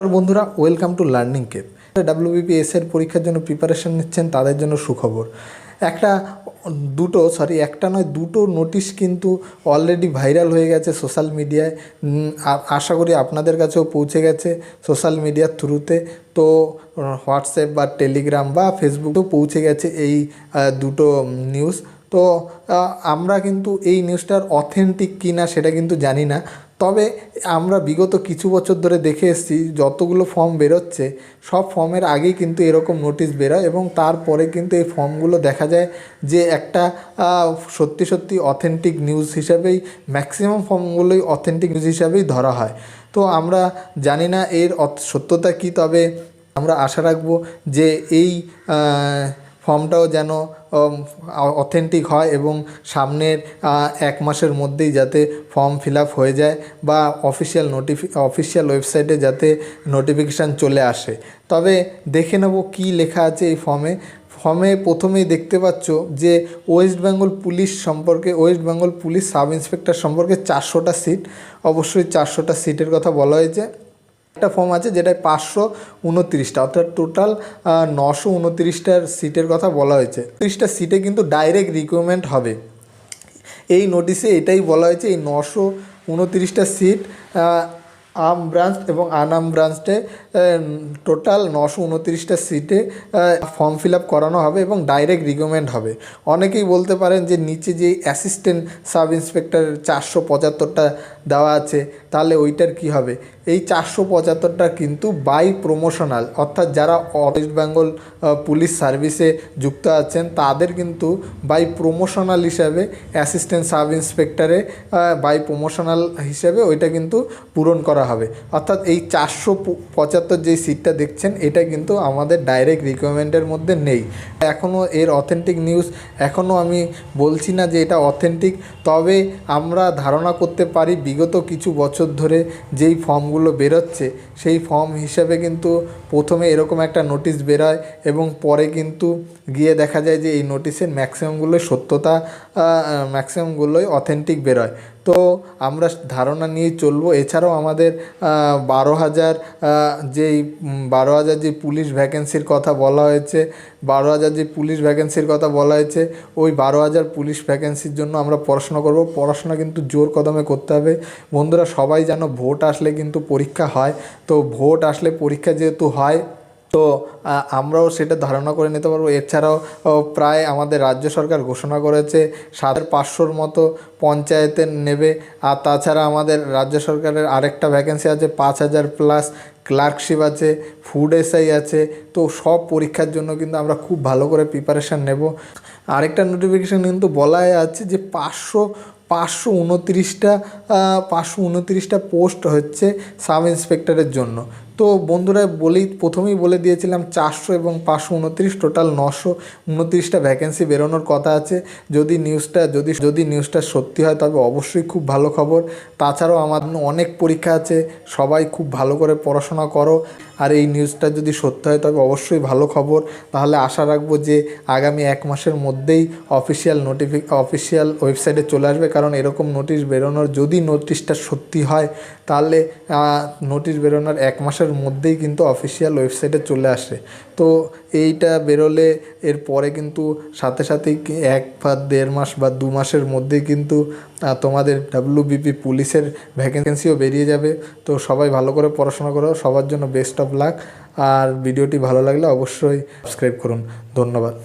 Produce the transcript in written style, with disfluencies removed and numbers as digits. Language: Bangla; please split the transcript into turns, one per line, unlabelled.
বন্ধুরা, welcome to learning cape. WBPS এর পরীক্ষার জন্য প্রিপারেশন নিচ্ছেন তাদের জন্য সুখবর। একটা নয় দুটো নোটিশ কিন্তু অলরেডি ভাইরাল হয়ে গেছে সোশ্যাল মিডিয়ায়। আশা করি আপনাদের কাছেও পৌঁছে গেছে সোশ্যাল মিডিয়ার থ্রুতে। তো হোয়াটসঅ্যাপ বা টেলিগ্রাম বা ফেসবুকেও পৌঁছে গেছে এই দুটো নিউজ। তো আমরা কিন্তু এই নিউজটার অথেন্টিক কি না সেটা কিন্তু জানি না, তবে আমরা বিগত কিছু বছর ধরে দেখে এসেছি যতগুলো ফর্ম বেরোচ্ছে সব ফর্মের আগেই কিন্তু এরকম নোটিশ বেরোয় এবং তারপরে কিন্তু এই ফর্মগুলো দেখা যায় যে একটা সত্যি সত্যি অথেন্টিক নিউজ হিসাবেই ম্যাক্সিমাম ফর্মগুলোই অথেন্টিক নিউজ হিসাবেই ধরা হয়। তো আমরা জানি না এর সত্যতা কী, তবে আমরা আশা রাখব যে এই ফর্মটাও যেন অথেন্টিক হয় এবং সামনের 1 মাসের মধ্যেই যাতে ফর্ম ফিল আপ হয়ে যায় বা অফিসিয়াল ওয়েবসাইটে যাতে নোটিফিকেশান চলে আসে। তবে দেখে নেব কী লেখা আছে এই ফর্মে প্রথমেই দেখতে পাচ্ছ যে West Bengal police sub inspector সম্পর্কে 400টা সিট, অবশ্যই 400টা সিটের কথা বলা হয়েছে। একটা ফর্ম আছে যেটায় 529টা, অর্থাৎ টোটাল 929টার সিটের কথা বলা হয়েছে। 30টা সিটে কিন্তু ডাইরেক্ট রিক্রুটমেন্ট হবে। এই নোটিশে এটাই বলা হয়েছে, এই 929টা সিট আর্ম ব্রাঞ্চ এবং আনআর্ম ব্রাঞ্চে টোটাল 929টা সিটে ফর্ম ফিল আপ করানো হবে এবং ডাইরেক্ট রিক্রুটমেন্ট হবে। অনেকেই বলতে পারেন যে নিচে যে অ্যাসিস্ট্যান্ট সাব ইন্সপেক্টরের 475টা দেওয়া আছে তাহলে ওইটার কি হবে। এই 475টা কিন্তু বাই প্রমোশনাল, অর্থাৎ যারা ওয়েস্ট বেঙ্গল পুলিশ সার্ভিসে যুক্ত আছেন তাদের কিন্তু বাই প্রমোশনাল হিসাবে অ্যাসিস্ট্যান্ট সাব ইন্সপেক্টরে বাই প্রমোশনাল হিসেবে ওইটা কিন্তু পূরণ করা হবে। অর্থাৎ এই 475 যেই সিটটা দেখছেন এটা কিন্তু আমাদের ডাইরেক্ট রিকোয়ারমেন্টের মধ্যে নেই। এখনও এর অথেন্টিক নিউজ এখনও আমি বলছি না যে এটা অথেন্টিক, তবে আমরা ধারণা করতে পারি বিগত কিছু বছর ধরে যেই ফর্মগুলো বেরোচ্ছে সেই ফর্ম হিসাবে কিন্তু প্রথমে এরকম একটা নোটিশ বেরোয় এবং পরে কিন্তু গিয়ে দেখা যায় যে এই নোটিশের ম্যাক্সিমামগুলোই অথেন্টিক বেরোয়। তো আমরা ধারণা নিয়ে চলবো। এছাড়াও আমাদের 12,000 যে পুলিশ ভ্যাকেন্সির কথা বলা হয়েছে, 12,000 যে পুলিশ ভ্যাকেন্সির কথা বলা হয়েছে ওই 12,000 পুলিশ ভ্যাকেন্সির জন্য আমরা পড়াশোনা করব। পড়াশোনা কিন্তু জোর কদমে করতে হবে। বন্ধুরা সবাই জানো ভোট আসলে কিন্তু পরীক্ষা হয়, তো ভোট আসলে পরীক্ষা যেহেতু হয় তো আমরাও সেটা ধারণা করে নিতে পারবো। এছাড়াও প্রায় আমাদের রাজ্য সরকার ঘোষণা করেছে 7,500-র মতো পঞ্চায়েতে নেবে। আর তাছাড়া আমাদের রাজ্য সরকারের আরেকটা ভ্যাকেন্সি আছে 5,000 প্লাস, ক্লার্কশিপ আছে, ফুড এসআই আছে। তো সব পরীক্ষার জন্য কিন্তু আমরা খুব ভালো করে প্রিপারেশান নেব। আরেকটা নোটিফিকেশান কিন্তু বলা আছে যে 529টা পোস্ট হচ্ছে সাব ইন্সপেক্টরের জন্য। তো বন্ধুরা প্রথমেই বলে দিয়েছিলাম 400 এবং 529 টোটাল 929টা ভ্যাকেন্সি বেরোনোর কথা আছে। যদি নিউজটা সত্যি হয় তবে অবশ্যই খুব ভালো খবর। তাছাড়াও আমাদের অনেক পরীক্ষা আছে, সবাই খুব ভালো করে পড়াশোনা করো। আর এই নিউজটা যদি সত্যি হয় তবে অবশ্যই ভালো খবর। তাহলে আশা রাখবো যে আগামী 1 মাসের মধ্যেই অফিসিয়াল ওয়েবসাইটে চলে আসবে, কারণ এরকম নোটিশ বেরোনোর যদি নোটিশটা সত্যি হয় তাহলে নোটিশ বেরোনোর 1 মাসের মধ্যেই কিন্তু অফিসিয়াল ওয়েবসাইটে চলে আসে। তো এইটা বেরোলে এরপরে কিন্তু সাথে সাথেই 1 বা 1.5 মাস বা 2 মাসের মধ্যেই কিন্তু তোমাদের ডাব্লিউবিপি পুলিশের ভ্যাকেন্সিও বেরিয়ে যাবে। তো সবাই ভালো করে পড়াশোনা করো, সবার জন্য বেস্ট অফ লাক। আর ভিডিওটি ভালো লাগলে অবশ্যই সাবস্ক্রাইব করুন। ধন্যবাদ।